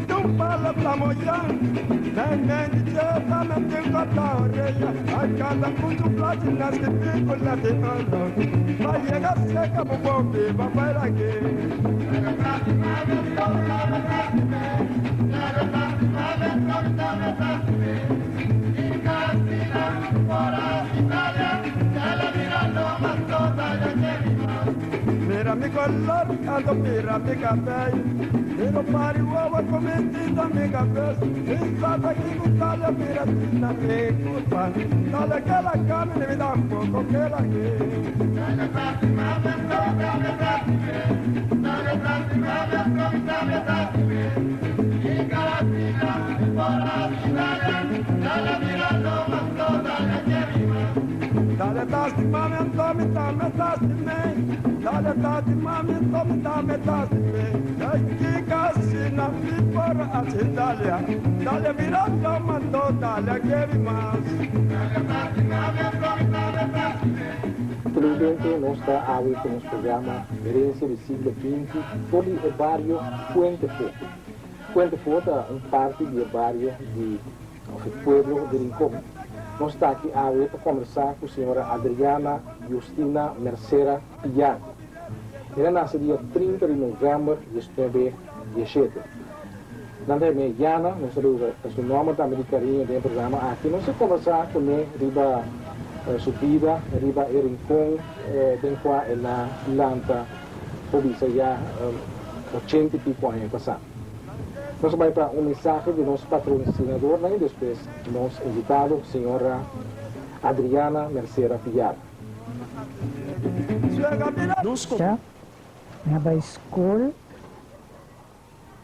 tum pala plamoyan, neng jeta na tingkata reya, akala kunju platina skipi kula de ano, vaya seca bubombe babairage. Mira mi color, ando mira mi cabello, miro pari uova come tinta mi cabello, mi stata chi guttaglia mira tinta mi curva, dale che la carne mi dà un poco che la Dale tasti mami antomi tame tasti me, dale tasti mami antomi tame tasti me, dai chi casina mi porra a Italia, dale virando mando dale che rimas. Dale tasti mami antomi tame tasti me. Presidente, nós está a ver com o programa Herança do Siglo XX, todo o barrio Puente Foto. Puente Foto é parte do barrio do pueblo de Rincón. Nós está aqui a ver para conversar com a senhora Adriana Justina Mercera Pillar. Ela nasceu dia 30 de novembro de 2017. Nanda me Jana, nós temos o seu nome também de carinho do programa aqui. Nós vamos conversar com ele, riba subida, riba Rincón, tem qua é na planta, obisa já 80 e pico anos passado. Nós vamos para mensagem do nosso patrocinador, e depois nosso invitado, a senhora Adriana Mercera Pillar. Já, na escola,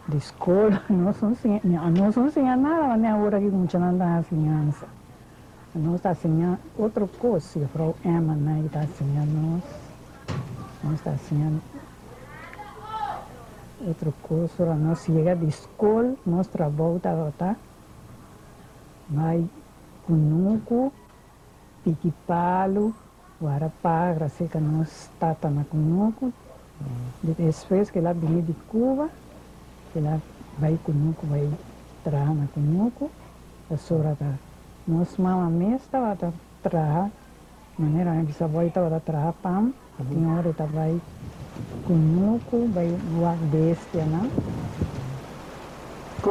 de escola, não são sem nada, mas agora que não tinha nada criança. Nós está ensinando outra coisa, a Frau Emma, né, está ensinando nós está ensinando outra coisa, nós chega de escola, nós trabalhamos, tá? Vai cunuco, pique-palo, guarapá, graças a nós tata na cunuco. Depois que ela vem de Cuba, ela vai cunuco, vai trabalhar na cunuco, a senhora tá. Nós mama mesmo estava a trabalhar, maneira que essa avó estava a trabalhar pam, a senhora estava cunuco, vai voar bestia, não?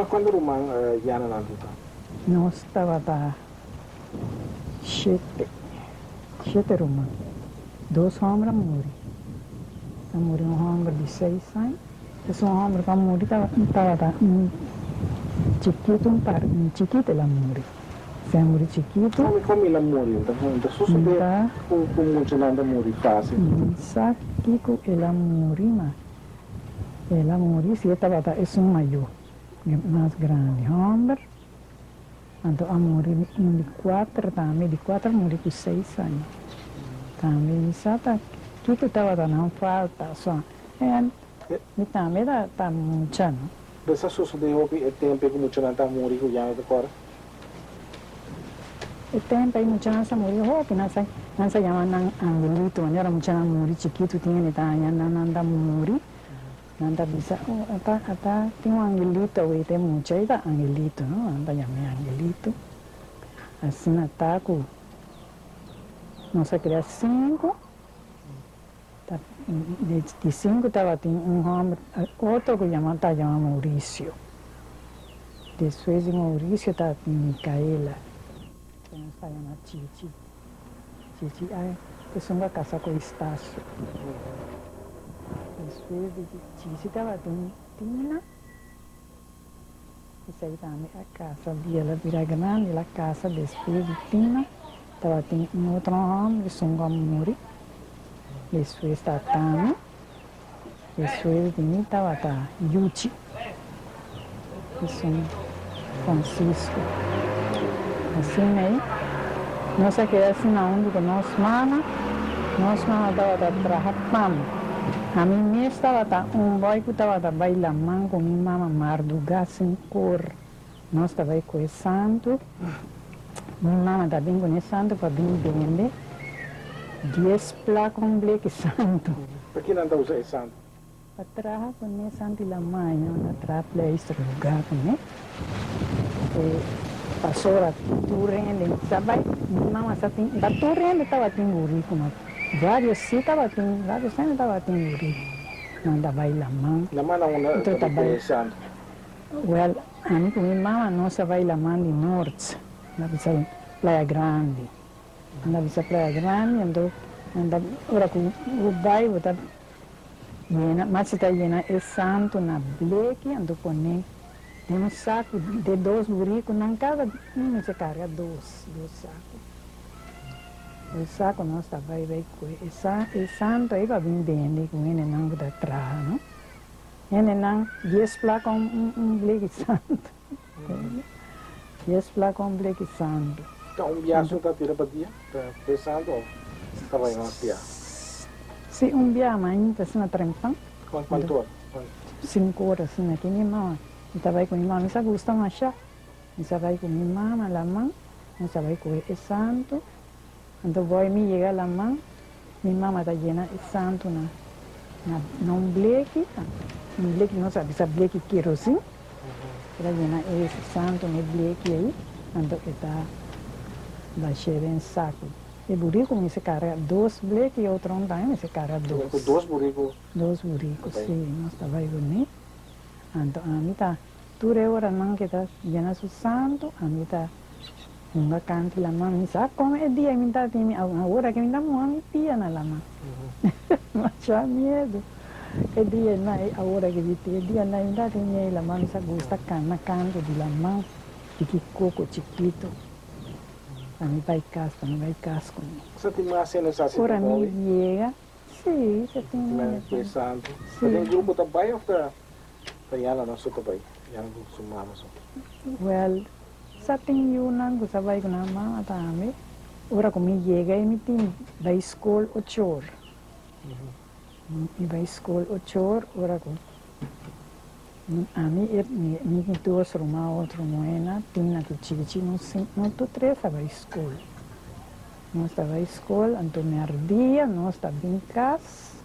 Quando o irmão Jana não está? Nós estava a sete irmãos, 2 homens morreram. Morreu um homem de 6 anos, esse homem que morreu estava chiquito ela morreu. Se morreu chiquito. Como ela morreu? Então, só saber como ela morreu fácil. Sabe que ela morreu, mas ela morreu se estava é maior, mais grande, homem. Então, ela morreu de 4 também, de 4 morreu com 6 anos. Também, sabe, tudo estava não falta, só. E também está muito, não? Dessa sucedeu que o tempo que muito não morreu, já não agora? O tempo aí muito não morreu, que não se chama angelito, mas era muito não morreu, chiquito tinha ele tá, não morreu. Não bisa, até tem angelito, e tem muito aí da angelito, não? Anda chamar angelito. Assim ataco, não sei que era 5. De 5 estava homem, outro que chamava Maurício. Depois de Maurício estava Micaela, que não está chamando Chichi. Chichi, que são a casa com o Estácio. Depois de Chichi estava Tina. Essa aí também a casa dela vira grande, a casa depois de Tina. Estava outro homem que são a Muri. Depois está Tana. Depois de mim estava Yuchi. Que são Francisco. Assim aí. Nós aqui assim na onde que nós mama estava trabalhando. A mim mesmo estava boy que estava bailando com minha mama Marduga sem cor. Nós estava conhecendo. Minha mama está bem conhecendo para vir vender 10 placas com bleque santo. Por que não está usando santo? Atrás con me santi la mano, atrás place lugar con me. Passou a turrende, sabe? Mama satin, da turrende estava timburi como vários sim estava tim, vários anos estava timburi. Nanda vai la mão. La mano una Então tá bem. Well, a mim com minha mama nossa vai la mão de norte, na bisa Praia Grande. Na bisa Praia Grande, anda ora com o bairro tá llena, mas está llena é santo na bleque, ando ponem. Tem um saco de 2 buricos, não cada um se carrega 2 sacos. O saco não está vai com e santo aí vai vir bem com ele não da trás, não? Ele não 10 placas bleque santo. 10 placas bleque santo. Então, viagem está tira para dia, pensando ou estava em uma viagem? Sim, viagem ainda se na trempão. Quanto horas? 5 horas, assim, aqui minha mãe. Então vai com minha mãe, me gusta machar. Então vai com minha mãe, a mãe, então vai com o santo. Então vai me chegar a mãe, minha mãe está llena de santo na bleque. Um bleque, não sabe, essa bleque querosene. Está llena de santo na bleque aí. Então está baixando em saco. E burrico me se carrega 2 bleque e outro também se carrega 2. 2 buricos? 2 buricos, sim, nós está vai bonito. Então, a mim tá, tudo é hora não que tá llena de santo, a mim tá uma cante la mão, sabe como é dia, me tá tem a hora que me dá uma me pia na la mão. Mas já medo. É dia na a hora que vite, é dia na me dá tem la mão, me gusta cana canto de la mão, de que coco chiquito. A mim vai casco. Você tem mais cenas assim? Ora me chega, sim, você tem mais. Pensando. Tem grupo também ou está? Yana na suta bai, yana sumama so. Well, sa ting yunan ko sabay ko na mga tami. Ora ko mi llega e mi tin by school 8 horas. By school 8 horas, ora ko. A mi 2 ruma, outro moena, tin na tuchichi, no tu 3 by school. No estaba by school, anto me ardia, no estaba em casa.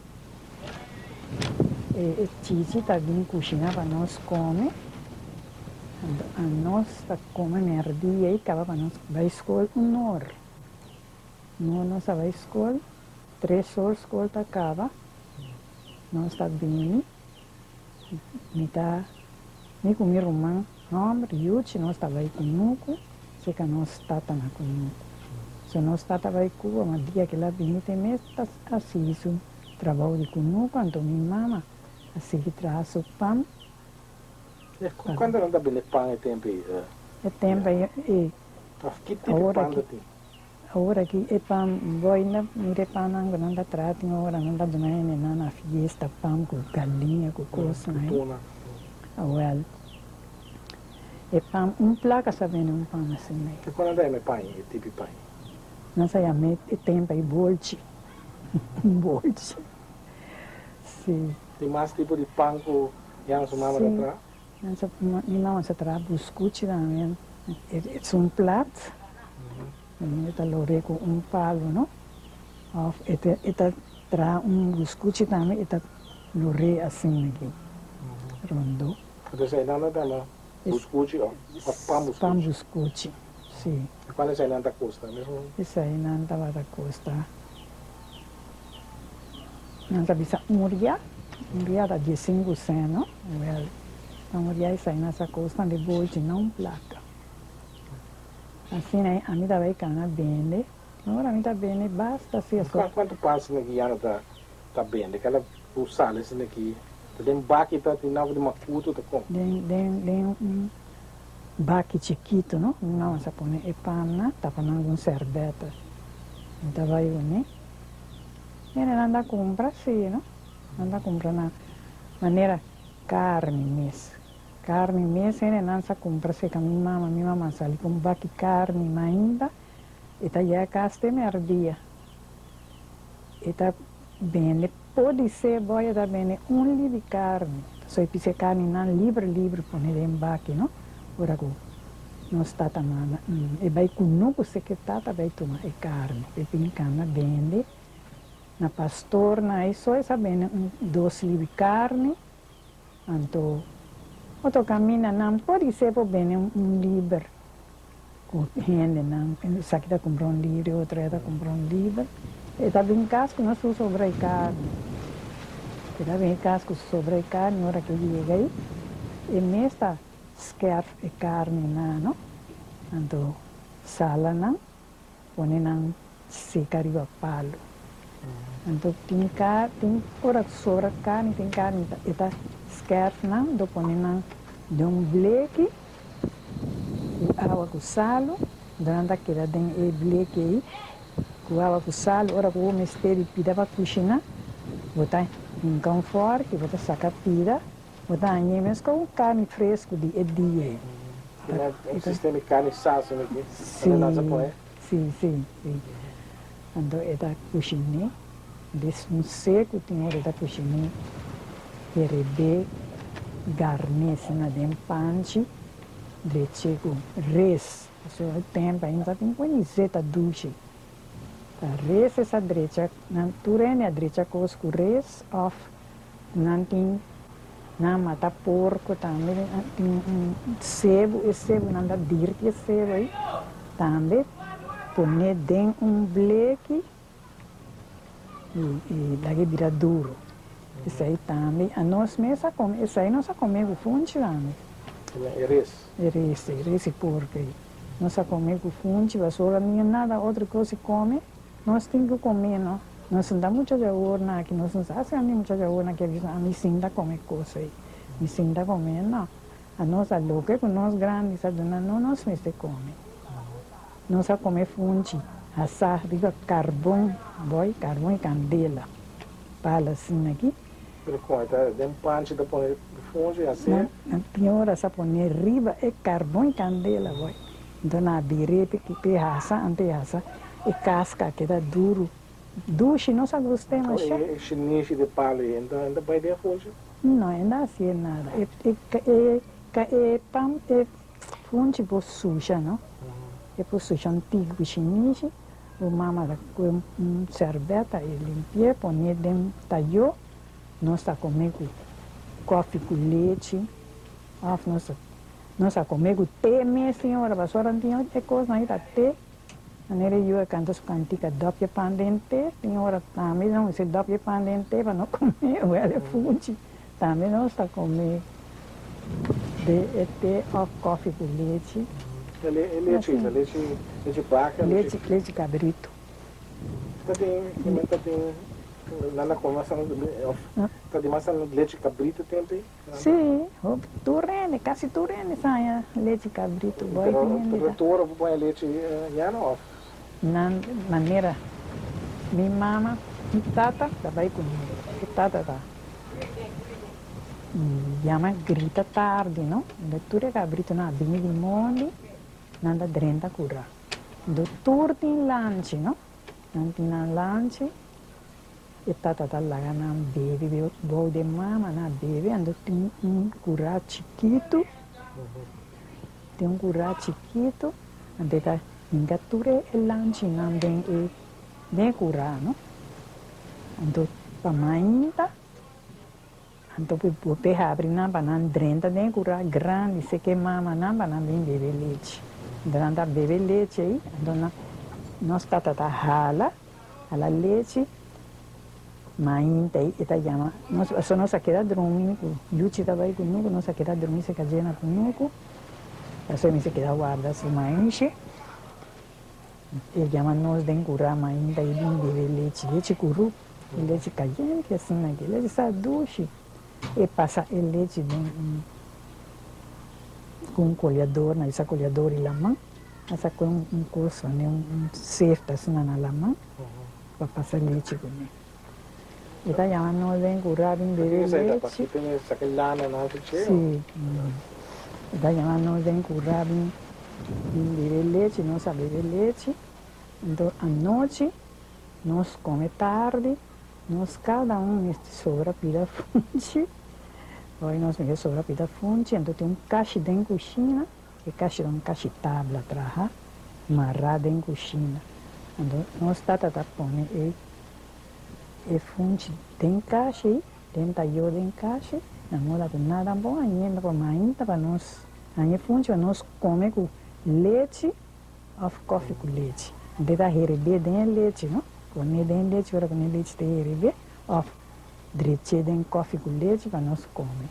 E Cici está vindo cozinhar para nós comer. A nós está comendo merdia e acaba para nós vai à escola 1 hora. Nós vai à escola, 3 horas a escola acaba. Nós está vindo. Me com meu irmão, homem, Yuchi, nós está vai conosco, se que nós está na conosco. Se nós está vai com uma dia que lá vem tem mês, está assim, isso trabalho de conosco, então minha mama. Assim que traz o pão. Quando não dá bem pão é tempo? É tempo e que tipo de pão tem? Agora que é pão, vai na mire pão não dá trato, agora não dá domingo na fiesta pão com galinha com coisa, né? Agora é pão placa sabendo pão assim, né? E quando dá é pão, é tipo de pão? Não sei a me é tempo e bolche, bolche, sim. Tem mais tipo de pão que a sua mama dá para? Minha mama se traz buscuchi também. É um prato. Está lore com palo, não? Eta traz buscuchi também, eta lore assim aqui. Rondo. Então você ainda dá buscuchi, pão buscuchi, sim. E quando você ainda custa mesmo? Isso aí não estava da costa. Não sabia muria. Muria da 15 cento, well, a muria sai nessa costa de bolche não placa. Assim, a mim vai cana bem, agora a mim está bem, basta se Quanto passa aqui ano tá bem, aquela usada assim aqui, tem baque tá tem nada de macuto tá com. Tem baque chiquito, não? Não se põe e panna, tá falando com cerveta. Então vai né? Ele anda compra sim, não? Anda comprando na maneira carne mesmo, ele não se compra se com minha mama sali com baque carne ainda, e tá já caste merdia. E tá bem, pode ser boia da bem only de carne, só e pise carne não livre poner em baque, não? Ora go, não está tamana, e vai com novo se que tá vai tomar carne, e pincana bem. na pastor, na isso, essa bem 2 libras de carne, então, outro caminho, não pode ser bem 1 libra, com rende, não, essa aqui está comprando 1 libra, outra está comprando 1 libra, e está bem casco, não sou sobre carne, está bem casco sobre carne, na hora que chega aí, e nesta scarf e carne, não, então, sala, não, põe não, seca riba palo. Então, tem ora sobra carne, tem carne, está scarf, não, do põe não, de bleque, e água com sal, durante aquela tem e bleque aí, com água com sal, ora com o mistério pida para cozinhar, botar em conforto, que botar saca pida, botar em mesmo com carne fresco de dia. Um sistema de carne salsa aqui. Sim. Então, está cozinhando, desse seco, tem hora da cozinhando, e rebe, garnish na dem panchi, dreche com res. So, tempo ainda tem conheceta duche. A res essa drecha, não turene a drecha com res, of, não tem, não mata porco também, tem sebo, e sebo não dá dirty sebo aí, também, põe dentro bleque, e lagi vira duro. Isso aí também, a nós mesma come, isso aí nós comemos funge também. Res porco aí. Nós comemos funge, vassoura nem nada, outra coisa come, nós temos que comer, não? Nós não dá muita jaúna aqui, nós não fazemos muita jaúna que a mim sinta comer coisa aí. Me sinta comer, não. A nossa louca, com nós grandes, não nós mesmos come. Nós comemos funge. Assar, diga carvão, carvão e candela. Fala assim aqui. Tem panche da pôr funge assim? Pior, essa põe riba é carvão e candela, boy. Então, na birepe, que perraça, anteaça, e casca que dá duro. Duche, não se gostei, mas é chinês de palo, então ainda vai ter funge? Não, ainda assim é nada. É funge por suja, não? É por suja antigo chinês. O mama com cerveta e limpia, põe dentro talhou, nós está comendo café com leite, nós está comendo té, minha senhora, a senhora não tinha coisa aí da té, a nele eu canto as canticas doppia pandente, senhora também não se doppia pandente para não comer, o ela funge, também nós está comendo té ou café com leite. Leite vaca? Leite cabrito. Nada com massa de massa de leite cabrito tem? Sim, turene, quase turene sai leite cabrito. Pero tu põe leite já não? Na maneira, minha mama, tata, trabalha comigo. Tata tá. Chama grita tarde, não? Leitura cabrito na bini di mondi. Nanda drenta cura. Dottor tin lanci, no? Nanti na lanci, e tata talaga na bebe, bou de mama na bebe, ando tem cura chiquito, tem cura chiquito, ande tá ingature e lanci não bem cura, no? Ando pamainta, ando pe abrir na banan drenta den cura grande, se que mama na banan bem bebe leite. Durante a bebe leite aí, então nós tata rala leite, mainta aí, eta chama, nós queda dormir, Luci tava aí conosco, nós queda dormir se cagena conosco, adesso mi se queda guarda su mainche, e chama nós den curar mainta aí, bebe leite curu, leite cagente assim aqui, leite sa duche, e passa o leite den com um colhedor, essa colhedor e la mão, essa com coisa, né, cesta assim na la mão, para passar leite com ele. E daí a nós vem curar em beber leite. Tem essa lana na frente? Sim. E daí a nós vem curar em beber leite, nós a beber leite. Então, à noite, nós come tarde, nós cada sobra pila funge. Poi nós me sobra pida funge, então tem caixa dentro da cozinha, e caixa de tabla atrás, marrada dentro da cozinha. Então nós põe e funde tem caixa, tem taio em caixa, na moda com nada bom, ainda para mainta para nós, aí funde para nós comer com leite ou coffee com leite. De da herebe den leite, não? Quando den leite, ora quando leite tem herebe, ou direito den coffee com leite para nós comer.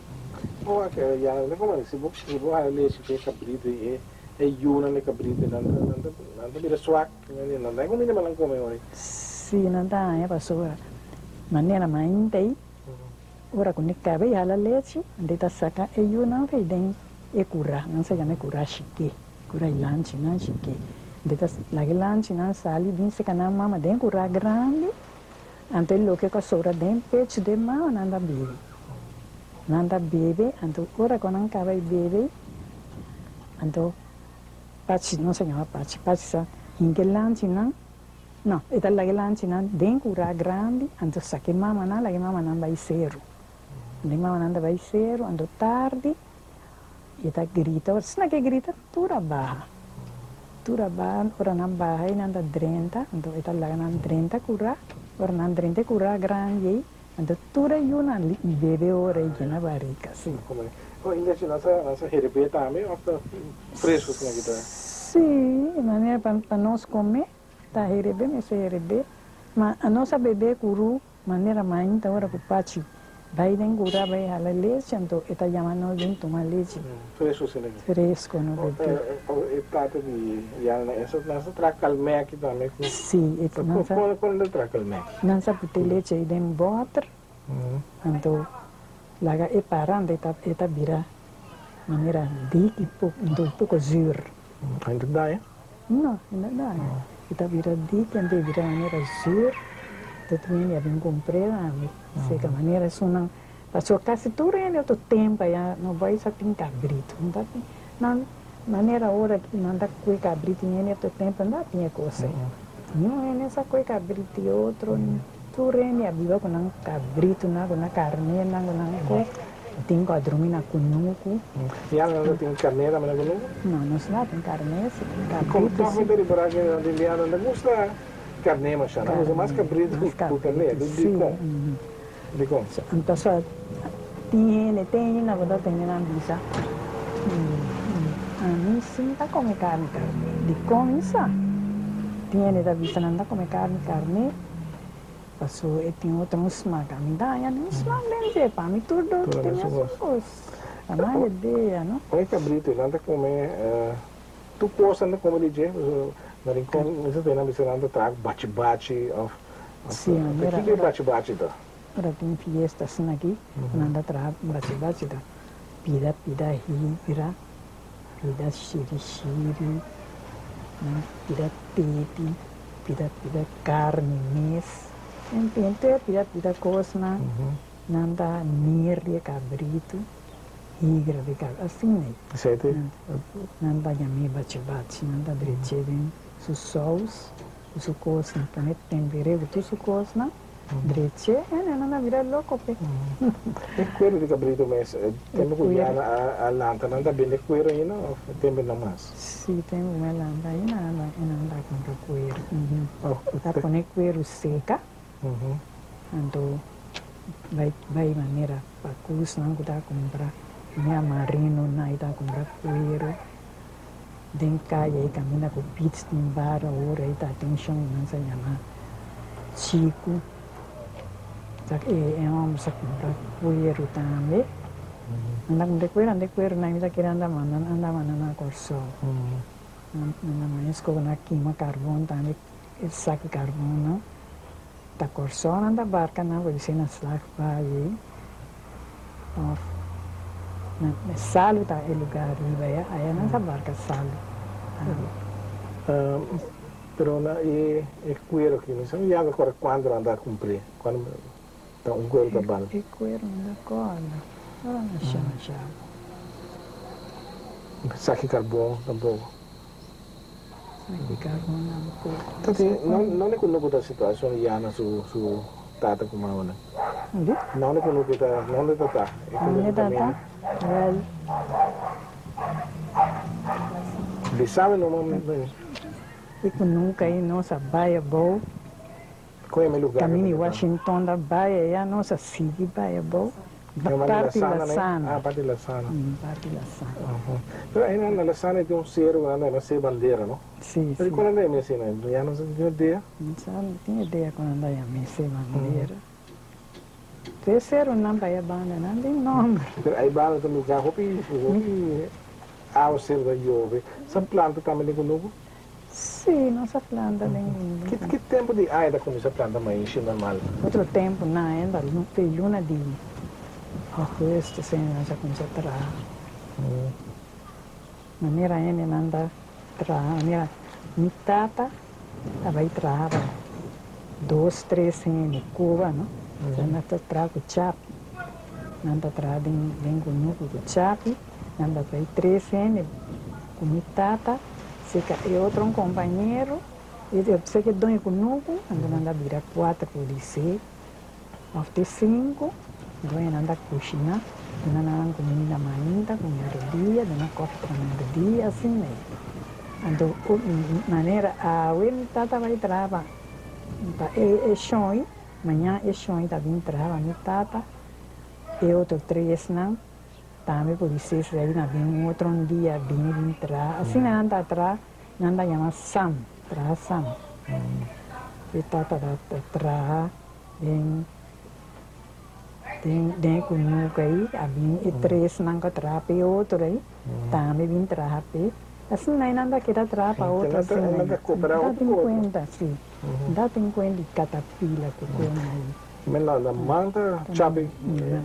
Boa que já não como se vou a leite que cabrito e yuna ne cabrito não vira suac, não dá como nem malang come ora. Sim, não dá, é passou. Maneira mainta aí, ora quando cabe a leite, de da saca e yuna vai den e cura, não sei como cura chique, cura lanche, não chique. De da lagi lanche não sali bem se cana mama den cura grande, ante lo que cosora den pecho de mama nanda bebe. Nanda bebe, anto ora quando cabe bebe, anto paci non si chiama paci sa in che lanci no e dalla che lanci den cura grandi anto sa che mamma la che mamma non vai seru le mamma non vai seru anto tardi e ta grita ora che grita tura baha ora non baha e nanda 30 anto e dalla che non 30 cura ora non 30 cura grandi anto tura yuna li bebe ora e gena barrica sì invece nossa herebe também ou frescos na guitarra. Sim, maneira para nós comer, tá herebe, mas herebe, mas a nossa bebê curu, maneira mais então ora que pachi, vai den cura vai a leite, então está chamando de tomar leite. Frescos na guitarra. Fresco no bebê. E trata de já essa tracalme aqui também. Sim, e quando tracalme. Não sabe ter leite e den butter, então laga e parando eta vira maneira dik e pouco zuur. Ainda dá, é? Não, ainda dá. Eta vira dik e vira maneira zuur. Também vem comprar, sei que maneira sunan. Passou quase tudo em outro tempo já não vai só tem cabrito, não maneira hora que não dá coi cabrito em outro tempo não tinha coisa. Não é nessa coi cabrito e outro turene abiba kuna cabrito na kuna carne na kuna ko tem quadrumi na kunuku já não tem carne na kunuku não se tem carne se tem cabrito como tu me deri para que de Liana não gosta carne mas não usa mais cabrito do carne de como então só tem na verdade tem na bisa a mim sim tá come carne de como isso tem da bisa não tá come carne passou e tem outro smaga me dá já nem smaga nem je para mim tudo tem as coisas a mais ideia não oi cabrito não tá comer tu possa não comer de mas em como você tem na missão não tá bate sim que bate da ora tem fiesta assim aqui não dá tra bate da pida hira pida shiri pida tete pida carne mês Entende? Pida coisa, nanda mirria cabrito, higra de cabrito, assim né? Certo. Nanda yami baci, nanda dreceden su sous, su coisa, põe tempere, tu su coisa, drece, nanda vira louco pe. E cuero de cabrito mas tempo que a lanta nanda bem cuero aí não tempo não mais. Sim, tem uma lanta aí nanda com cuero. Tá põe cuero seca. Então, vai maneira para curso não que tá comprar minha marino não está comprar cuero den caia e camina com pizza em bar ora e tá tem chão não se chama chico tá é vamos comprar cuero também anda cuero não está querendo anda na corso anda mais com na queima carvão também saco carvão não ta corso anda barca na vicina slag vai of na salu ta el lugar riba ya aí nessa barca salu pero na e cuero que não sabe já agora quando anda a cumprir quando tá cuero da banda e cuero da corda ora não chama saque carvão tampouco saque carvão não então não é quando da situação já na su tata como ela não é quando que tá não é tata well de sabe no momento e nunca aí nossa baia boa Qual é o lugar? Caminho Washington da Baia, e a nossa cidade Baia boa. Parte da Sana. Ah, parte da Sana. Parte da Sana. Però nella Sana tem cero, ela sei bandeira, não? Sim, Mas sim. quando é assim, né? Já não tem ideia. Não tinha ideia quando andava a missa bandeira. Terceiro não vai a banda, não tem nome. Pero aí bala do lugar, hopi, ao ser da Jove. Essa planta também tem conosco? Sim, nossa planta tem. Que tempo de ainda com essa planta mais normal? Outro tempo, não, ainda foi luna de agosto, sem nós começar a trabalhar. Maneira ainda não anda trabalhar, maneira mitata, vai trabalhar 2, 3 anos em Cuba, não? Já não está trabalhando chap, não está trabalhando bem com o chap, não está vai 3 anos com mitata, e outro companheiro, eu sei que dois conosco, anda a virar 4 por isso, até 5, dois anda a cozinhar, anda comida mainda, comida dia, anda costa comida dia, assim mesmo. Então, maneira, a mitata vai trabalhar, é chão, amanhã é chão, está vindo trabalhar, mitata, e outro 3 não. Também por isso, aí não vem outro dia, vem entrar. Assim, não anda atrás, não anda chamar Sam, traz Sam. E tata atrás, tem conosco aí, e 3 não atrás, e outro aí, também vem atrás. Assim, não anda aqui atrás para outro. Assim, Nada cooperar dá outro. 50, sim. Dá 50 de catapila que tem aí. Mas na manta, chapi.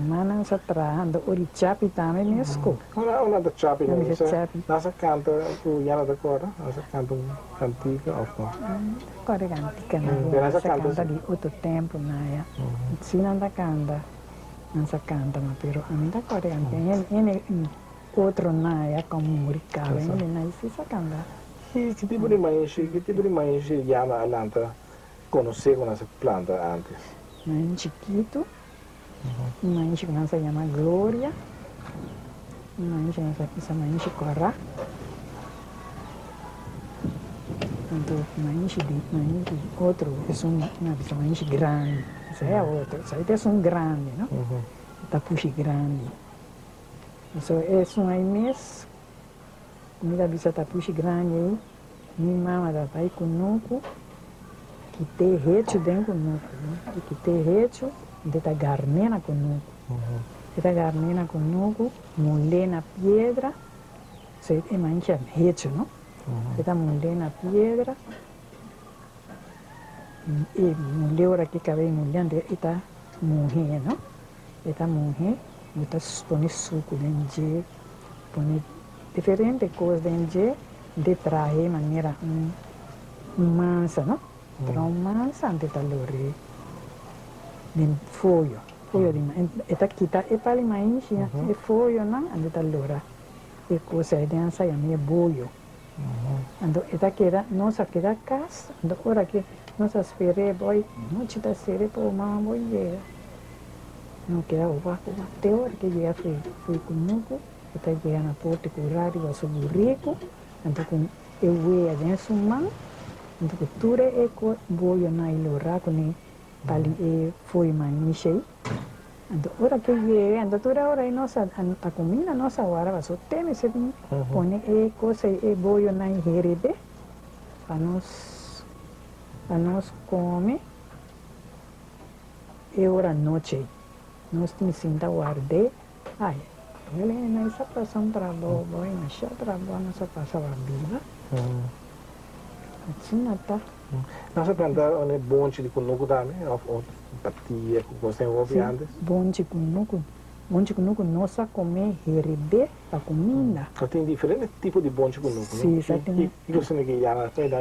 Mana sa trahando uri chapi tame mesco. Una da chapi, Não, não já chapi. nessa canta, tu já da cor, nessa canta antiga, ou não? Agora é antica na Pero rua, essa essa canta canta de outro tempo na ya. Se não da canta, não se canta, mas pero ainda agora é antica. Ele outro na ya como muricava, ele não se sa canta. Que tipo de manche já na Alanta conhecer com essa planta antes? Mais chiquito, mais que se chama Glória, mais que se chama Corra. Então, mais outro, é mais grande, isso é outro, isso aí é grande, não? Tapuxi grande. Isso é aí mesmo, comida bisa tapuxi grande aí, minha mama da pai conosco, que tem reto dentro conosco, que tem reto, dentro da garnena conosco. Dentro da garnena conosco, mulher na pedra, isso é mais reto, não? Dentro mulher na pedra, e mulher aqui cabe mulher, está morrer, não? Está morrer, está põe suco dentro, põe diferentes coisas dentro, de trazer maneira massa, não? Traumas ante talore nem foio de eta kita e pali mais e foio não ante talora e coisa é dança e a minha boio ando eta queda nossa queda casa ando ora que nossa espere boy não te dá sere por mamãe boy não queda o vácuo até hora que já foi comigo eta chega na porta curado vai subir rico ando com eu ia dentro mão untuk ture eko boyo na ilora kuni paling foi manishei ando ora que ye ando tura ora nossa anta comida nossa hora va sottene se pone cosa boyo na herebe para nós come e ora noche nós tem sinta guarde ai ele na essa passam trabalho boy na chá trabalho nossa passava viva assim tá. Nessa planta é bom de conosco também, ou batia, que você ouve antes? Bom de conosco, nossa comer herebe para comida. Tem diferentes tipos de bom de conosco, sim, né? Sim, tem. E você não quer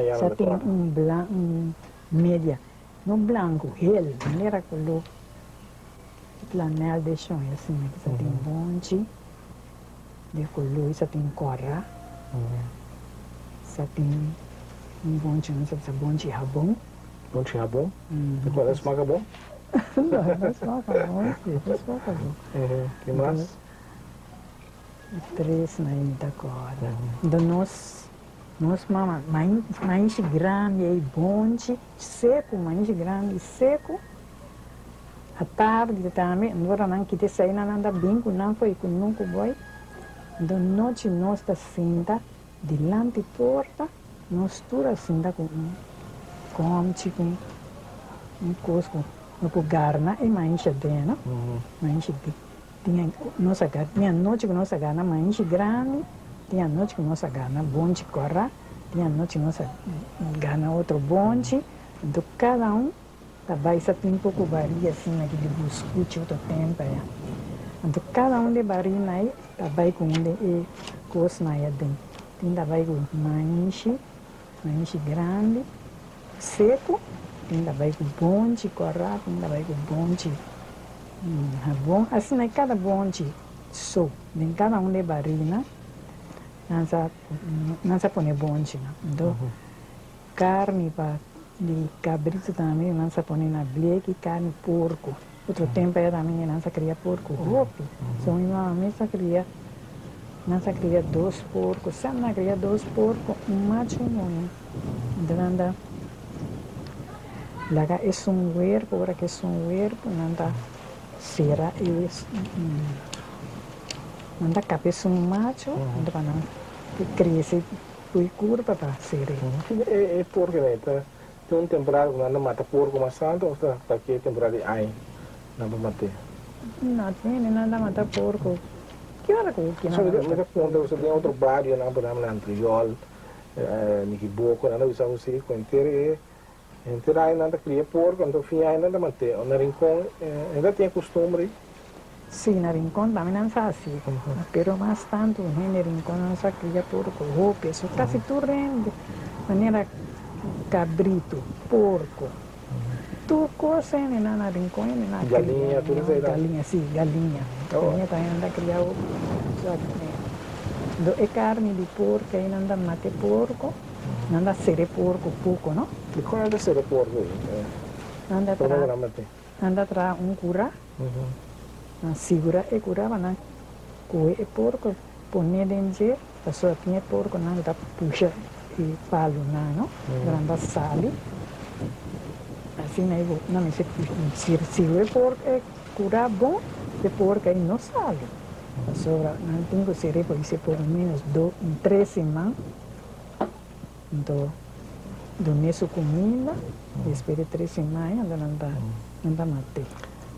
já Só tem branco, média, não branco, ele, maneira color, planel de chão, assim, só tem bonde, de color, só tem corra, só tem bonde, não sei se é bonde rabão. Bonde rabão? E qual é o smaga bom? Não smaga bom, não smaga bom. Que mais? 3 na ida agora. Então nós nós mama mais grande e bonde, seco, mais grande e seco. À tarde também, agora não que sair não anda bem, não foi com nunca boi. Da noite nós está senta delante da porta, nós tura senta com com cosco, com garna e mais dentro, mais tinha nossa garna, tinha noite que nossa garna mais grande, tinha noite que nossa garna bonde corra, tinha noite que nossa garna outro bonde, então cada também só tem pouco varia assim naquele buscute outro tempo aí. Então cada de varia aí também com coisa aí dentro. Tem também com mais grande, seco, tem também com bonde, corra, tem também com bonde. Bom, assim aí cada bonde só, em cada de varia, não se põe bonde, então carne para de cabrito também, não se põe na bleque, carne porco. Outro tempo eu também não se cria porco, roupa. Só minha mãe não se cria 2 porcos, sempre não cria 2 porcos, macho e hembra. Então, lá é huerco, agora que é huerco, não será não cabeça macho, então não cresce por curva para ser. É porco, né? Tem temporada que não mata porco, mas santo, ou está aqui temporada de ai, não vai matar? Não tem nada mata porco. Que hora que não? Mas a ponta você tem outro bairro, não podemos lá entre Jol, Nikiboco, não bisa você com inteiro aí não cria porco, então fim aí não mata. Na Rincón ainda tem costume. Sim, na Rincón também não se assim, pero mais tanto na Rincón não se cria porco, roupa, isso quase tudo rende, maneira cabrito, porco, tu coisa na Rincón, na galinha, tudo isso aí. Galinha, sim, galinha. Galinha também anda criar é carne de porco, aí não anda mate porco, não anda ser porco pouco, não? E como anda ser porco? Anda atrás cura, segura e curava, não? Coe é porco, põe dentro, a sua pinha porco, não dá puxa e palo, não? Grande sali. Assim, não me se segura porco é cura bom, de porco aí não sale. Sobra, não tem que ser por isso por menos 3 semanas. Então, donei sua comida, espere 3 semanas, não dá mate.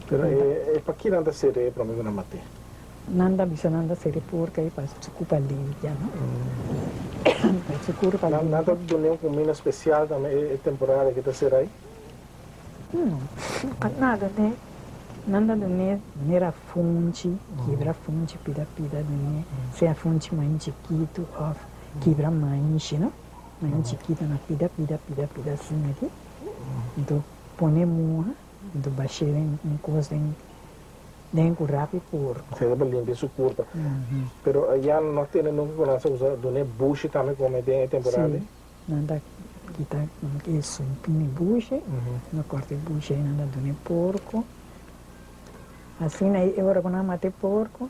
Pero para que não dá ser para mim não mate? Não bisa não dá ser porco aí para se culpa limpia, não? Se culpa limpia. Não dá donei comida especial também, é temporada que está ser aí? Não, nada, né? Nada nera fonte, quebra fonte, pida, né? Se a fonte mais chiquito, quebra mais, não? Mais chiquito na pida, assim aqui. Então, põe morra, então baixeira em coisa dentro rápido porco. Se deve limpar sua curva. Pero já não tem nunca começa a usar donei buche também como tem temporada? Sim, nada kita isso, pini buche, no corte buche aí nada donei porco. Assim aí agora quando mate porco,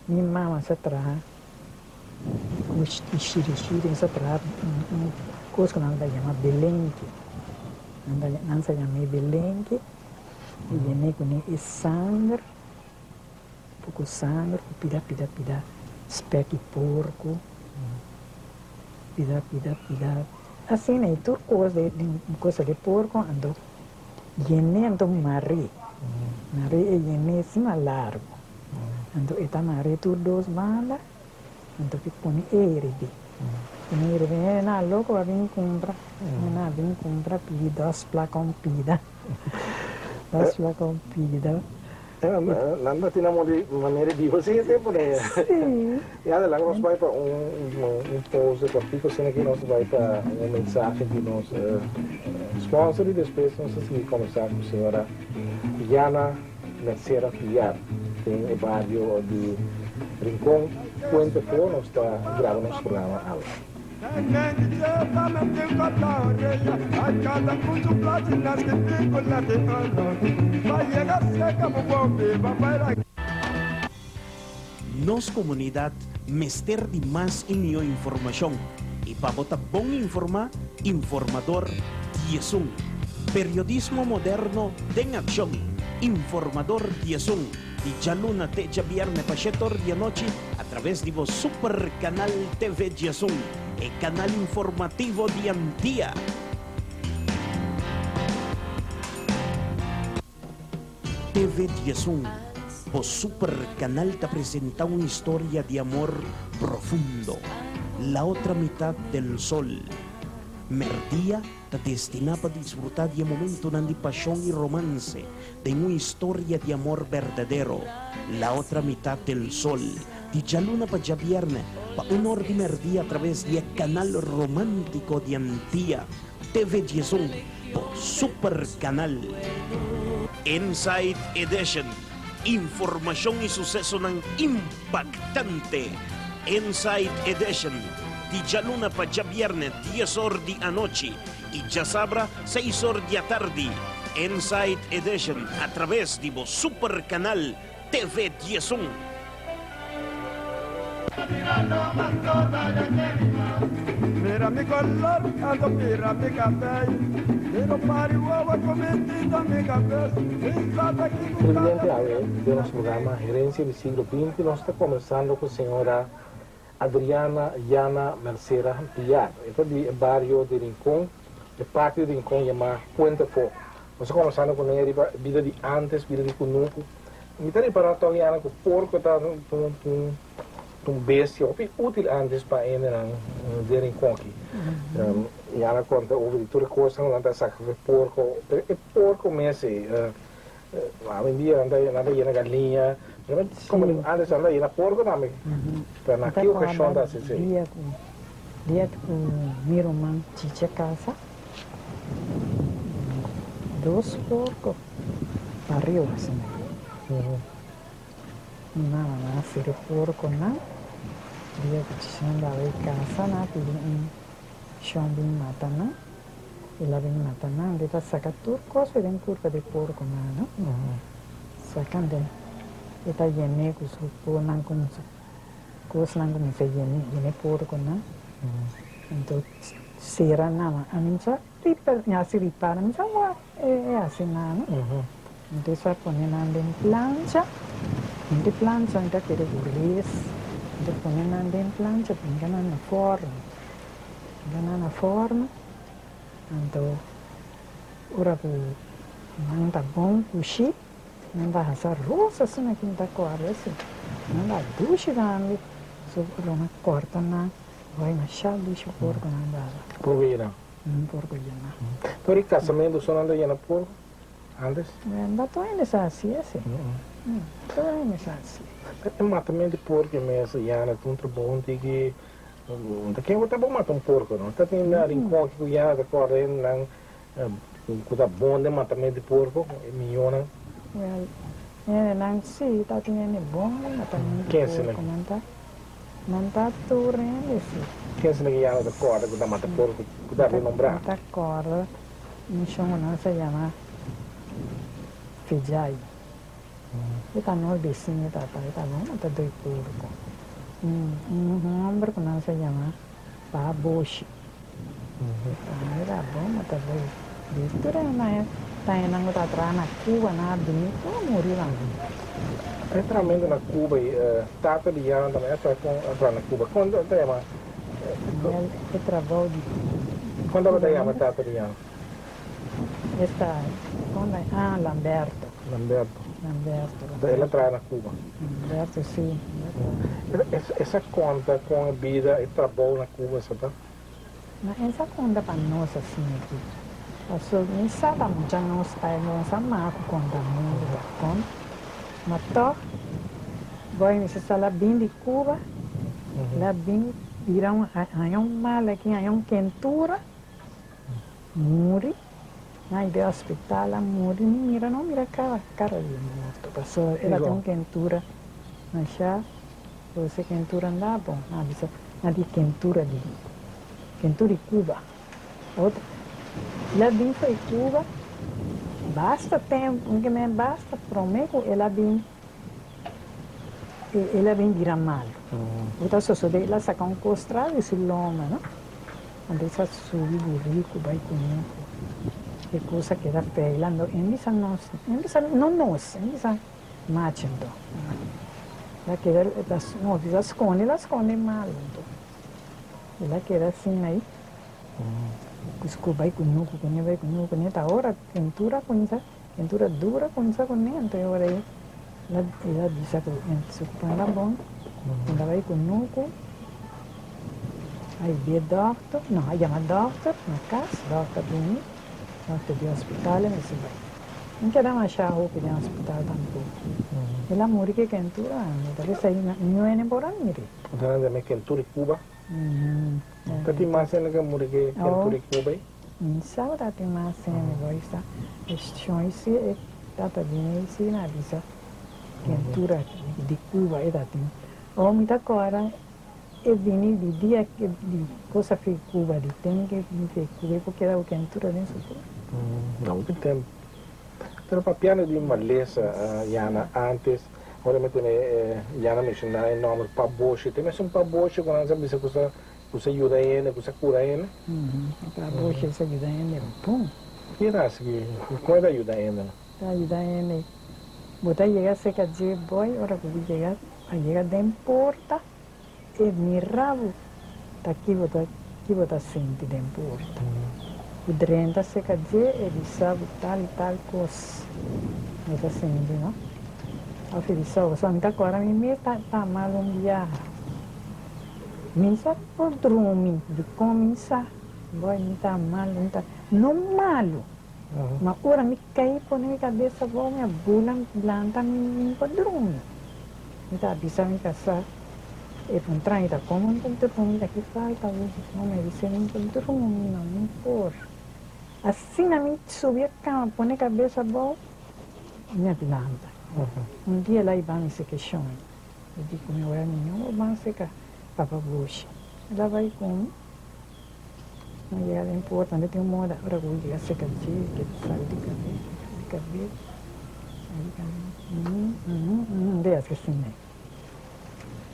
minha mama se traz o xiri se traz coisa que nós chama belenque, nós chama belenque, e vem com sangue, pouco sangue, pida, speck porco, pida. Assim aí tudo coisa de porco ando, ando marri. Nari e yene sima largo. Ando eta mare tu 2 bandas. Ando que pone eridi. Pone eridi na loco va vin compra. Na vin compra pi 2 placon pida. 2 placon pida. Nanda tinha de maneira diversa tempo né. Sim. E aí lá nós vai para post para fico sendo aqui nós vai para mensagem que nós sponsor e depois nós assim conversar com a senhora Jana Mercera Villar, tem o bairro de Rincón, Puente Feo, nós está gravando nosso programa agora. Nos comunidad mester de más en información Ipabota bong informador Yesung. Periodismo moderno den acción. Informador Yesung. Di già luna te già viernes pachetor di noche a través di vos super canal TV Yesung e canal informativo di Antía. TV Yesung, vos super canal te presenta una historia de amor profundo. La otra mitad del sol. Merdía te destinaba a disfrutar de momento de pasión y romance, de una historia de amor verdadero. La otra mitad del sol. Di già luna pa già viernes, pa un hora de merdía a través del canal romántico de Antía. TV Yesung, vos super canal. Inside Edition. Información y suceso ng impactante. Inside Edition. Di già luna pa già viernes 10 horas de anoche y ya sabra 6 horas de tarde. Inside Edition a través de vos super canal TV Yesung. Mira mi color, ando mira mi cabello. Miro pari uova comentita mi cabeza. Presidente AVE de nuestro programa Gerencia del Siglo XX, nos está conversando con la señora Adriana Yana Mercera Pillar. Esto es del barrio de Rincón, el patio de Rincón llamado Puente Foco. Nos está conversando con ella de vida de antes, vida de Cunuco. Me está reparando todavía que o porco está bestia, o útil antes para ele de Rincón aqui. E ela conta over toda coisa, não está sacando porco, é porco mesmo. Hoje em dia anda na galinha, como antes anda na porco também. Para naquilo que chão da CC. Dia com meu irmão tinha casa, 2 porcos, pariu assim. Não, filho porco não. Dia que tinha andado em casa, não tinha chão bem matando. Ela vem matando, ele está sacando tudo, coisa de curva de porco não. Sacando, ele está lleno com o porco não com coisa não com se lleno porco não. Então, será não, a mim só ripar, já se ripar, a mim só é assim não. Então, só põe em plancha. Hindi plancha, hindi kira gulis. Hindi punin natin plancha, pinggana na forma. Pinggana na forma. Anto, ura po, nanda bom pushi, nanda hasa rosa suna kinta koresi. Nanda dushi dami, so ulo na korta na, vai na shal dushi porco nanda. Porco yana? Porco yana. Tori casamento só anda yana porco? Antes? Bato ainda sa assim, assim. Tudo ainda sa assim. É matamento de porco mesmo, yana, tudo bom, tem que... Quem vai bom matar porco, não? Está tendo na Rincón que o yana está correndo, não... Está bom de matamento de porco, é milhona. Não sei, está tendo bom matamento de porco, não está? Não está tudo assim. Quem se que yana está correndo, que está matando porco, que está renombrado? Está correndo, no chão não se chama Fijai. Está no vizinho, está bom, está dois porco. Homem que não se chama Baboshi. Está bom, está dois. Isso é na tainang está atrás na Cuba, na Abdini, como morrer lá. Entramente na Cuba, tata de yana também está atrás na Cuba. Quando é mais? É trabalho de... Quando vai dar tata de yana? Está, Lamberto. Lamberto. Lamberto. Ela traz na Cuba. Lamberto, sim. Essa conta com a vida e trabalho na Cuba, sabe? Mas essa conta para nós assim aqui. Passou, nem sabe muito a nossa pai, nossa mãe, conta muito da conta. Mas tó, vai me se lá bem de Cuba, lá bem, viram um mal aqui, um quentura, muri. Na ideia hospital, a muri, mira cara de morto. Passou, ela tem uma quentura na chá, você quentura andar bom, na de quentura de Cuba. Outra, lá bem foi Cuba, basta tempo, que nem basta, prometo, ela bem virar mal. Outra só dela saca um costrado e se loma, não? quando essa subi burrico, vai comigo. E coisa que era feia, em missa não nós, em missa machendo. Lá que era, não, ela esconde mal. E lá que era assim aí, cusco vai comigo, tá hora, pintura dura com essa então agora aí, ela diz que se panda bom, ela vai comigo, aí vê doctor, não, aí chama doctor, na casa, doctor dormir, doctor de hospital, e se vai. Não quero achar roupa de hospital tampoco. Ela morre que quentura, talvez aí não é nem por aí. Então, também quentura Cuba. Tapi masih lagi morre que quentura Cuba. Sabe da tem mais cena gosta. Estou se tata bem se na bisa quentura de Cuba é da tem. O me tá agora e vini de dia que de coisa foi Cuba de tem que me Cuba porque era o quentura dentro. Não tem tempo. Pero papiano di malesa Jana antes, ovviamente Jana mencionava il nome Paboshi, te messo un Paboshi quando sabe se cosa aiuta ele, cosa cura ele. Paboshi se aiuta ele, pum. Que era assim, como aiuta ele? Aiuta ele. Botar chegar se que dizer boy, ora que chegar, a chegar dentro porta e mi rabo tá aqui botar sente dentro porta. O drenta se quer dizer, ele sabe tal e tal coisa. Mas assim, não? A felicidade, só me agora me tá mal dia. Me sabe por dormir, de começar. Vai me tá mal, não malo. Mas agora me cai por minha cabeça, vou me bula, planta, me pode dormir. Me tá avisando me casar. E por trás da como não pode dormir, daqui sai, talvez não me disse, não pode dormir, não importa. Assim na minha subir a cama, pôr a cabeça boa, minha planta. Dia lá vai me se questiona. Eu digo, meu é menino, vai secar papa bucha. Ela vai com não é importante, tem uma hora para que seca que sai de cabeça. Deus que sim, né?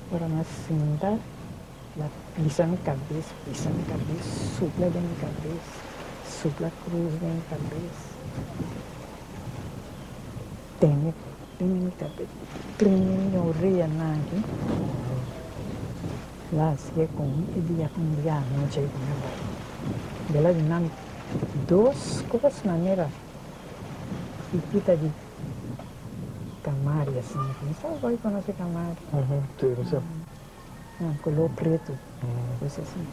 Para nós sentar, pisa na cabeça, supla dentro da cabeça. Supla cruz dentro da cabeça. Tem minha cabeça. Tem minha orelha aqui. Lá se é com e dia com dia não sei como é. Bela de nome duas coisas maneiras. Pipita de camari assim. Sabe vai conhecer camari? Sim, sim. Color preto. Coisa assim.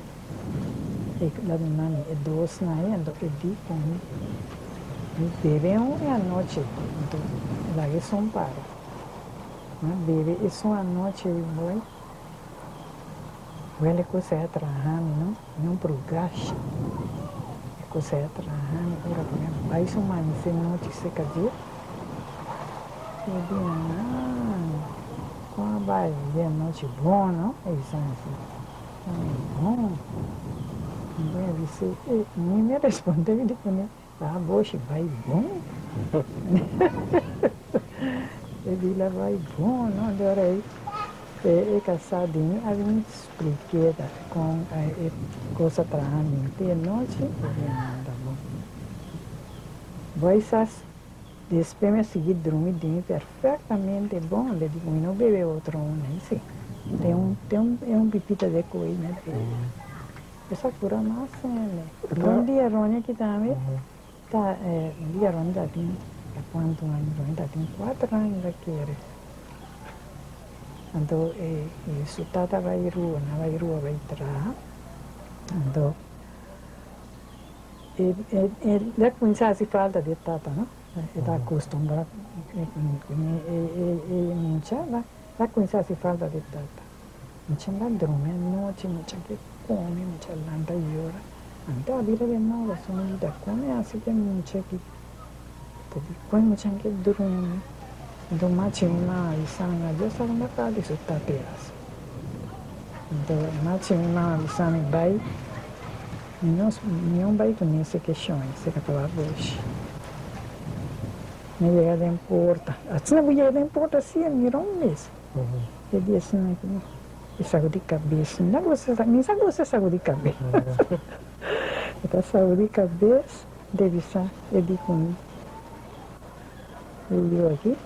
E lá de nome é doce na então é de com bebê é à noite. Então lá é só para. Bebê é só à noite boy. Quelle cose è trahani, non per gash. Cose è trahani, ora come vai su mani se non ci sei capito. E dico, qua vai, non ci buono, e sono buono. Poi disse, mi rispondevi di come, Bosch vai buono. E di là vai buono, allora e casadinho, a gente expliquei com coisa para a mente e noite, e nada bom. Vocês, depois me seguir dormindo perfeitamente bom, ele digo, não bebe outro né? Sim. Tem um pipita de coisa, né? Essa cura massa, né? Um dia Rônia que também, tá, dia Rônia já tem, quanto anos? Rônia já tem 4 anos aqui. Então, isso tata vai rua, na vai rua vai entrar. Então, já começar se falta de tata, não? Está acostumbrado, já começar se falta de tata. Não tinha dormir à noite, não tinha que comer, não tinha nada de hora. Então, a vida de nova, só não dá come, assim que não tinha que, depois não tinha que dormir. Então, máxima isana, já sabe na casa isso está pelas. Então, máxima isana vai, não vai conhecer questões, se que falar hoje. Me chega de importa, assim não chega de importa, assim é mirão mesmo. E diz assim, isso é de cabeça, não gosta, nem sabe você sabe de cabeça. Esta saúde cabeça deve ser de comigo. Eu aqui.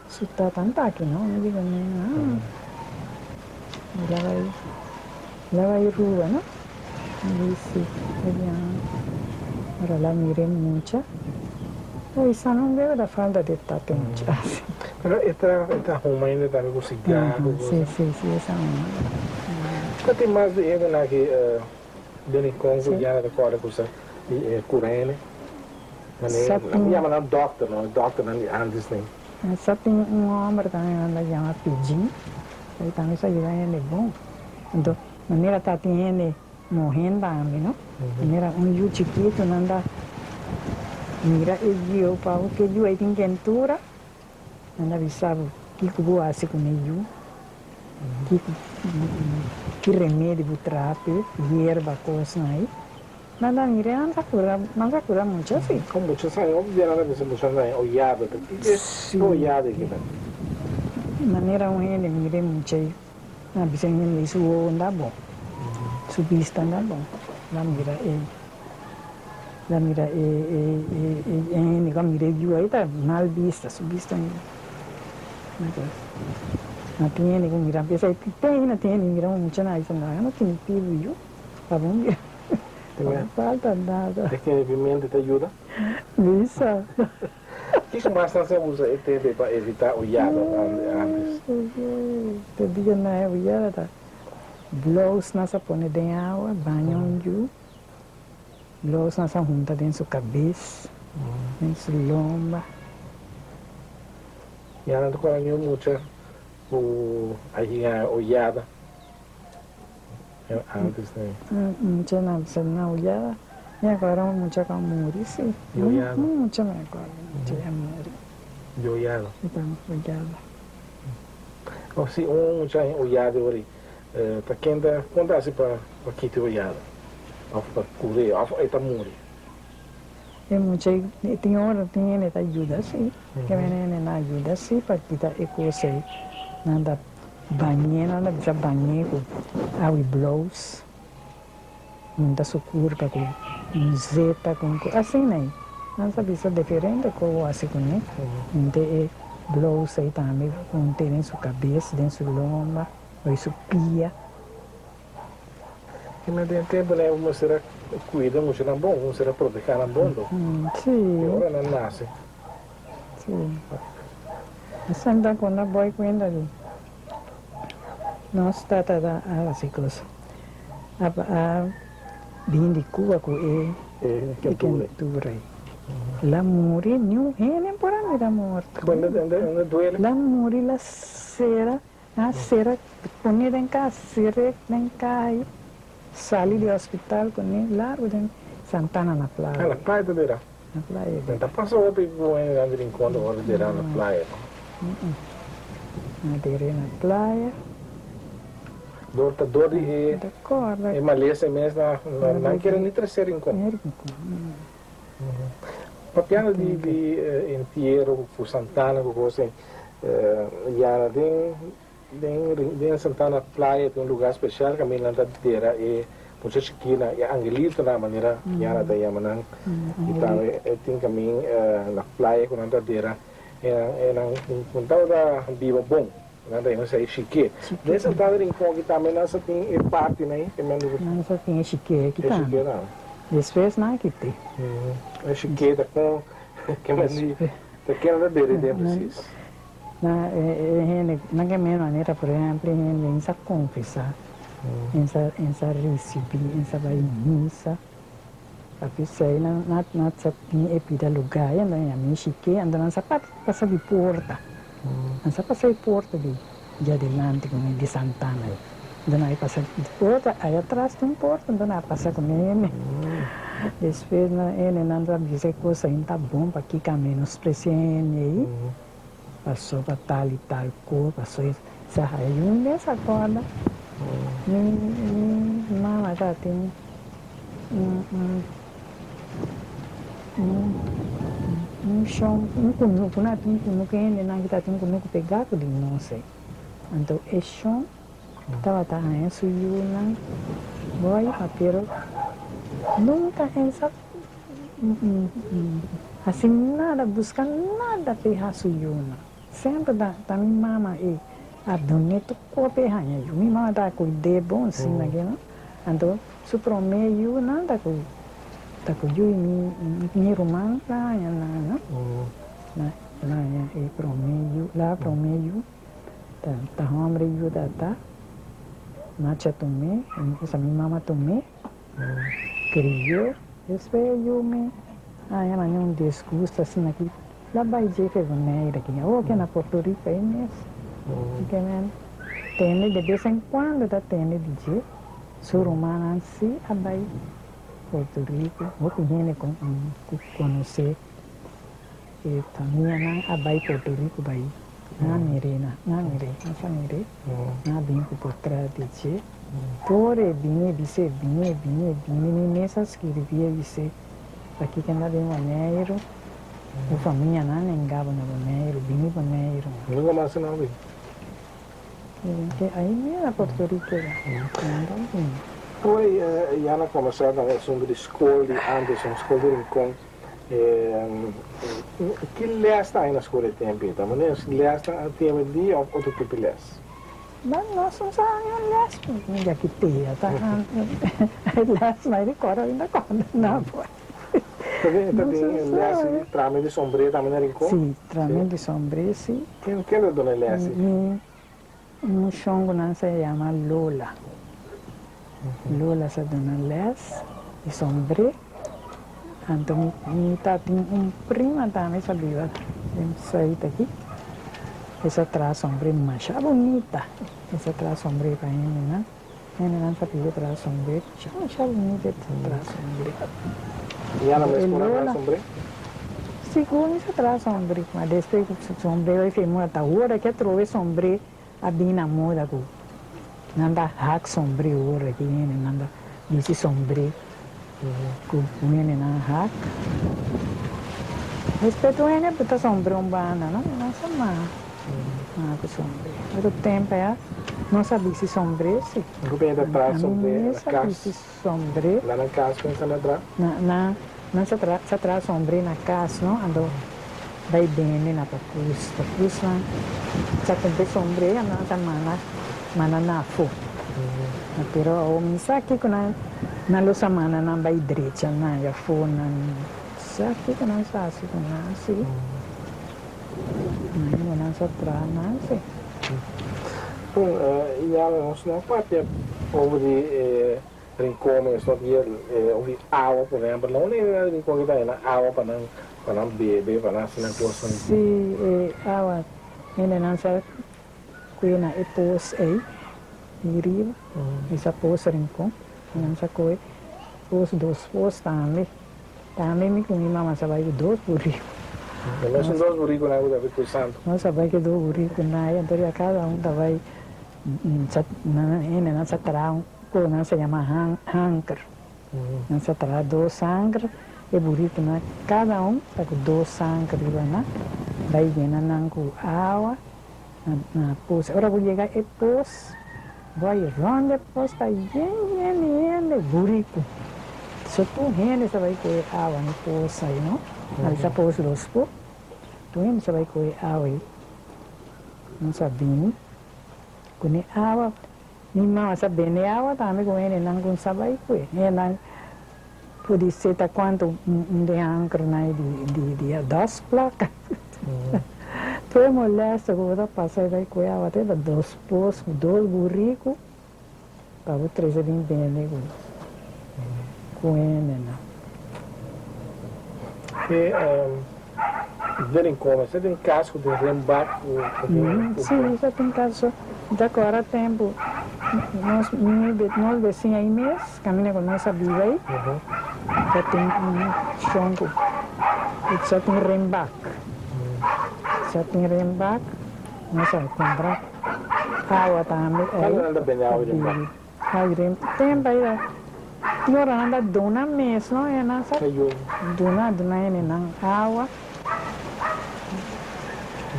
Se está tanto aqui, não? Me diga, lá vai rua, não? Disse, ora lá mirei muito. Isso não deve dar falta de estar quente. Pero esta Roma ainda está com cigarro. Sim, essa uma. Qual tem mais de ele aqui, dentro Congo, já da fora com essa curene? Chama não doctor, não, doctor não antes nem. Só tem homem também anda chama Pidgin. Ele também só ajuda ele bom. Então, maneira tá tendo morrendo também, não? Maneira chiquito não anda. Mira eu para o que eu tenho quentura. Anda avisava que eu assim com ele. Que remédio para trape, erva coisa aí. Nada mira não se cura muito assim. Com muito sangue, obviamente você muito sangue, olhada, olhada aqui. Maneira ele mira muito aí. Na bisa ele isso anda bom. Subista anda bom. Lá mira viu aí tá mal vista, subista ainda. Não tem ninguém mira, pensa tem mira muito na isso não tem viu, tá bom? Não falta nada. É que pimenta te ajuda? Isso. Que mais você usa ETD para evitar olhada antes? Te digo não é olhada. Blows nasa põe de água, banho onde blows nasa junta dentro sua cabeça, dentro sua lomba. E ela não correu muito aí a olhada antes, né? Muito não precisa não olhada. E agora muito com morrer, sim. Muito mais agora, muito é morrer. De olhada. Então olhada. Ou se muito olhada ali. Tá quente, quando assim para que te olhada, para cobrir, para morrer. É muito, tem hora tem ele ajuda sim, que ele não ajuda sim para kita coisa aí, nada banheiro, nada bisa banheiro com água e blows, muita sucura com zeta com assim né, não sabe isso diferente com assim com né, então blows aí também com ter em sua cabeça, dentro sua lomba. Isso pia. E mas tem tempo né, uma será cuida, uma será bom, uma será proteger na bom. Sim. E agora não nasce. Sim. Mas ainda quando a boy cuida ali, nós está assim coisa. A vim de Cuba com que cultura aí. La morre não é nem por a vida morta. Quando doele. La morre la cera. A cera punida em casa, cera em casa, sali do hospital com ele, largo de Santana na praia. Na praia também era? Na praia. Então passou o pico em André quando hora de ir na praia. Na direita na praia. Dor de corda. E maleza mesmo não quer nem trazer em conta. Papiano de inteiro por Santana com você, já tem Santana praia tem lugar especial que a minha nada terá e muita chiquina e angelito na maneira já nada ya manang então tem caminho na praia com nada terá não tá da viva bom nada não sei chique dessa Santana em Congo também nós tem parte né que menos não só tem chique aqui tá chique não desfez na aqui tem é chique da com que mais da que nada dele precisa na que menos maneira, por exemplo, em essa confissão, em essa receber, em essa vai missa, a pessoa não tem epida lugar, ainda é minha chique, ainda não sabe passar de porta, não sabe passar de porta de adelante com de Santana, ainda não passa de porta, aí atrás tem porta, ainda não passa com ele. Depois ele não sabe dizer coisa ainda bom para que menos presente aí. Passou para tal e tal cor, passou isso. Saiu dessa corda. Mama já tem chão, cunuco, não tem cunuco ainda, não está tem cunuco pegado de não sei. Então, esse chão estava aí, subiu, voy, pero nunca esa assim nada, buscar nada para su yuna. Sempre da minha mama e a doneto cope hanya yu. Minha mama tá com de bom sim naquela. Então, su promeio nada com tá com yu mi romano lá na e promeio lá promeio tá homem yu tá nacha tomé, essa minha mama tomé, criou, espero eu me ela não desgosta assim aqui. Lá vai dizer que é aqui, ou que na Porto Rico é mesmo. Porque tem de vez em quando tá tendo de dizer, sou romana assim, a vai Porto Rico, ou que viene conhecer, e também a vai Porto Rico vai. Na mirena, na vinco por trás de dizer, pore vinha nessas que devia dizer, aqui que anda bem maneiro. O família não engaba no banheiro, bem banheiro. Nunca mais não vi. Aí mesmo a Porto Rico Poi Jana conversava também sobre a escola de Anderson, escola de Rincon. Que lesta aí na escola de tempo, tá? Mas lesta a tempo de outro tipo de lesta. Mas nós somos lesbos, já que tem, tá? Lesbos, mas ele corre ainda corre, não pode. Também lesta, trame de sombreiro também na Rincon? Sim, trame de sombreiro, sim. Que é a dona lesta? Um chongo não se chama Lola. Lola se dona les, de sombreiro. Então, tem prima também, sabia? Saí daqui. Essa traz sombreiro, mas é bonita. Essa traz sombreiro para ele, né? Ele não sabia traz sombreiro. Já bonita essa traz sombreiro. E ela mesmo traz sombreiro? Segundo, essa traz sombreiro. Mas depois o sombreiro, ele fez muita hora que trouxe sombreiro a bem na moda. Não dá hack sombreiro hora aqui, não dá desse sombreiro. Kukunin na hak. Respeto ele puta sombra umbana, não? Não sama. Que sombra. Mas o tempo é não sabia se sombra se. O que ainda traz sombra na casa. Se sombra. Lá na casa pensando atrás. Não se traz sombra na casa, não? Ando vai bem na papus lá. Se tem sombra na semana, mana na fo. Pero o misaki ko na lo semana na vai direita na ya fo na saki ko na sa si ko na si. Não na sa tra na si. Bom, e ela não parte over de Rincon, só que over água, por exemplo, não é Rincon que tá na água para não beber, para não se não possa. Si água, ele não sa kuina epos aí. Iriba, essa poça Rincon, não sa coi, dos pos também me com minha mamãe sabe que 2 burricos. Não são 2 burricos na água da Espírito Santo. Não sabe que 2 burricos na água, então cada vai não se terá não se chama hanker, não se terá 2 hanker e burrico na cada está com 2 hanker na vai llenar com água na poça. Agora vou chegar e poça. Vai ronda posta yen burrico. Se tu rende você vai comer água no poça aí, não? Aí você pôs os pô. Tu rende você vai comer água aí. Não sabia. Com água, minha mãe sabe nem água também com ele não com sabe comer. Ele pode ser tá quanto de ancro na de 2 placas. Tu molesta agora passar vai comer água até 2 pós, 2 burricos. Para o 3 bem com ele, não. E verem como, você tem casco de rembaco? Sim, já tem casco. De agora tempo, nós vizinhos aí mesmo, caminha com nossa vida aí, já tem chongo, já tem rembaco. Já tem rembaco, nós vamos comprar água também. Quando anda bem água de rembaco? Tempo aí, agora anda dona mesmo, não é nada? Dona é não água.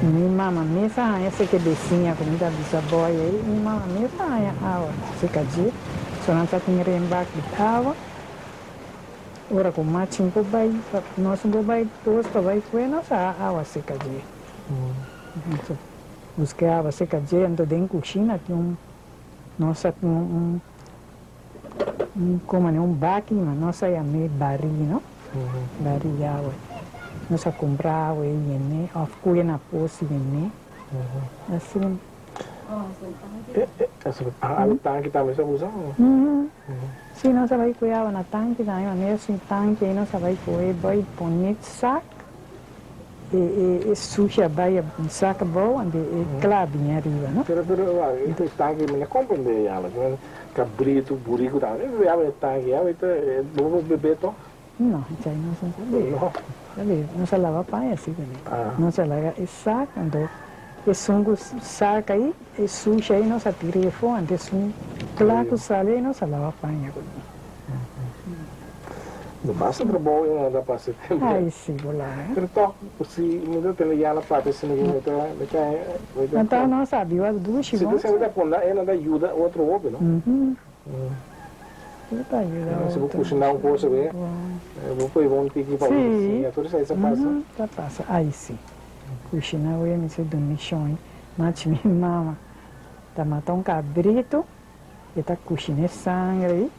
Minha mamãe mesmo, essa que descia comida bisavó aí, minha mamãe mesmo água, se cadir, Sono stati in rembac di água. Ora com mais 5 vai, nós não vai posto vai foi nossa água seca de. Busquei água seca de então dentro da cozinha tinha nossa como é baque, mas nossa é meio barril, não? Barril de água. Nossa comprar água e né, of cuia na poça e né. Assim. Água tanque também você usa? Sim, nós vai cuidar na tanque, daí maneira assim tanque aí nós vai cuidar, vai pôr saco e suja vai saco bom e clavinha arriba, não? Pero itu tanque me compreende ela, cabrito, burico também, ela tanque, ela é bom beber to? Não, já não sei saber. Sabe, não se lava pai assim também. Não se lava e saco, então e sungu saca aí, e suja aí nós atirei fora, e sungu claro sale nós lava pai. Não basta trabalho, não dá para ser tempo. Ai, sim, vou lá. Então, se não tem ela para se não vai então nós sabíamos duas se você vai pôr ela ajuda outro homem, não? Tá ajuda. Se vou cozinhar coisa bem, vou pôr bom que para você, tudo isso passa. Tá passa. Aí sim. Cozinhar eu me sei do michão, mas minha mama tá matando um cabrito, e tá cozinhando sangue.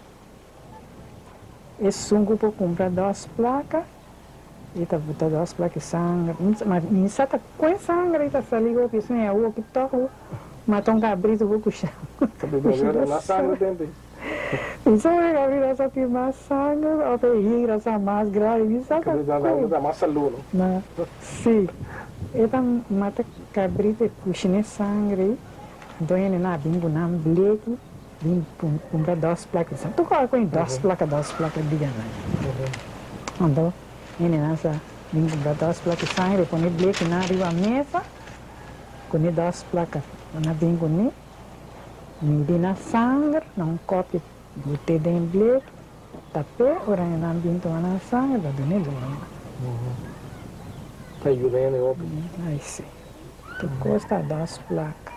E sungo para comprar 2 placas, e tá botando 2 placas de sangue. Mas não está com sangue, e tá salindo, que isso é o que toca, matou um cabrito, vou cozinhar. Cabrito na sangue também. Isso é cabrito, só tem mais sangue, ou tem ira, só mais grave, isso é cabrito dá mais saludo. Sim. Eta mata cabrito cozinha sangue, então ele na bingo na bleque, bingo comprar 2 placas. Tu coloca em 2 placas de ganhar. Então ele nessa bingo comprar 2 placas de sangue, põe bleque na arriba mesa, com 2 placas na bingo ni, midi na sangue, não copo botei dentro bleque, tapé, ora na bingo na sangue, da dona Tá ajudando eu. Aí sim. Tu gosta das placas.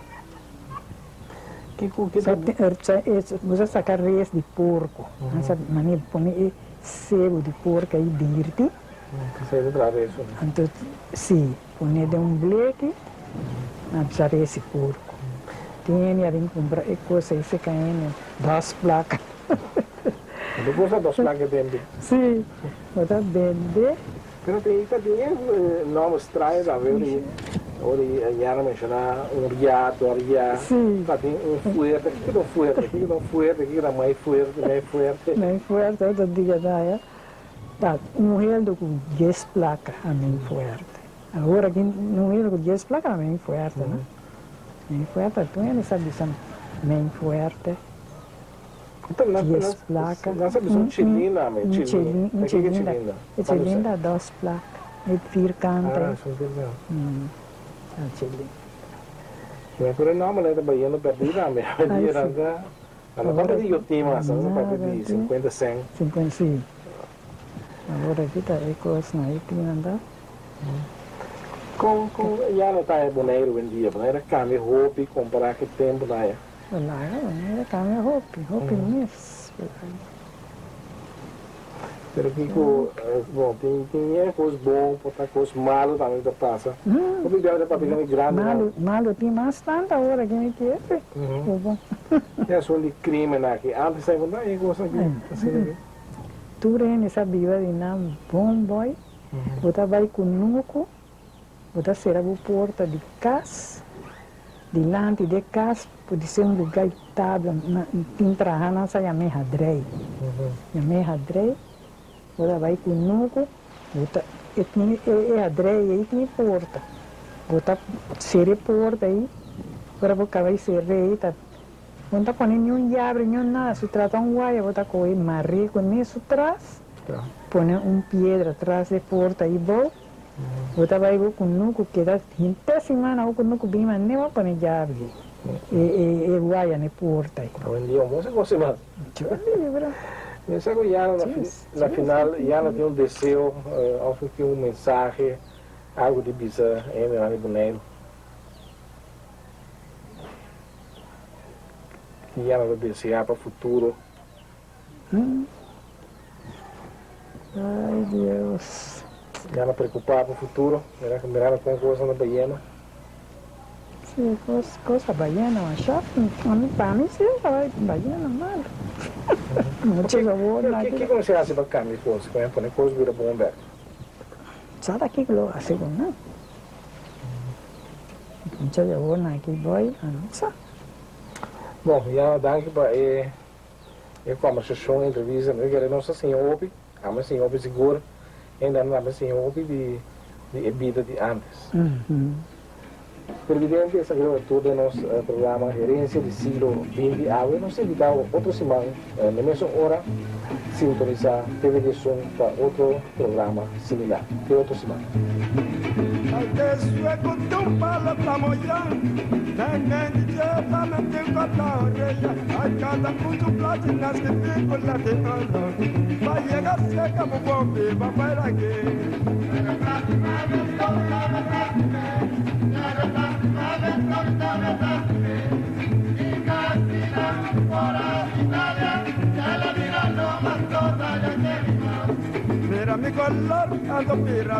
Você saca res de porco. Essa maneira põe sebo de porco aí dirty. Você vai trazer isso. Então, sim, põe de bleque, na res de porco. Tem a comprar coisa aí se caem das placas. Você gosta das placas dentro? Sim, botar bebê. Pero tem nomes estranhos, a ver, onde já mencionar riato, Sim. Tem fuerte, que não fuerte, que era mais fuerte. Mais fuerte, outro dia daí. Tá, mulher com 10 placas, a mim fuerte. Agora aqui, mulher com 10 placas, a mim fuerte, né? Mim fuerte, tu não sabe se mim fuerte. Então, 10 placas. Nós somos chilena, Chilena. É chilena, 2 placas. É vircante. São verdade. Chilena. Mas por não, mas ainda baiano perdida, mas ainda não está perdendo o tema, só está perdendo 50 100. 50 sim. Agora aqui tá coisa aí que anda. Com já não está boneiro vendia, boneiro cambia roupa e comprar que tempo lá é. Lá, cambia roupa mesmo. Pero que bom, tem coisas boas, tem coisas malas também que passa. O ideal é para pegar grande. Malo tem mais tanta hora que me quer. É só de crime aqui. Antes sai quando aí gosta aqui. Tu rene sabia de nam bom boy. Bota vai com nuco. Bota será a porta de casa. Dilante de casa pode ser lugar estável. Pintra na sa yame hadrei. Yame hadrei. Bota vai com nuco. Bota é hadrei aí que porta. Bota ser porta aí. Agora boca vai ser rei tá. Não está pondo nenhum llave, nenhum nada. Se trata guaia, vou estar com ele marrer com isso atrás. Põe pedra atrás da porta e vou. Vou estar vai com nuco que dá 20 semanas ou com nuco bem, mas nem vou pôr llave. E guaia na porta. Aprendi um monte de coisa mais. Eu sei que já na final, já não tem um desejo, tem um mensagem, algo de bizarro, é bonito. E ela vai desejar para o futuro, Ay, Dios. Ya no preocupaba por el futuro, era que miraba con cosas no ballena. Sí, cosa ballena, para mí sí, ballena mal. Mucho sabor, ¿Qué você hace para cambiar cosas? Como poner cosas vira bom ver. Sabe aqui que lo hace con nada. Mucho sabor, aquí voy, anotza. Bom, ja, dank para conversação, entrevista. Eu quero nossa senhora Obi, a minha senhora Obi segura, e ainda a minha senhora Obi de vida de antes. Presidente, essa gravatura do nosso programa Gerência do Siglo XX, nós invitamos outra semana, na mesma hora, sintonizar TV de Som para outro programa similar. Até outra semana. Mira mi color, ando mira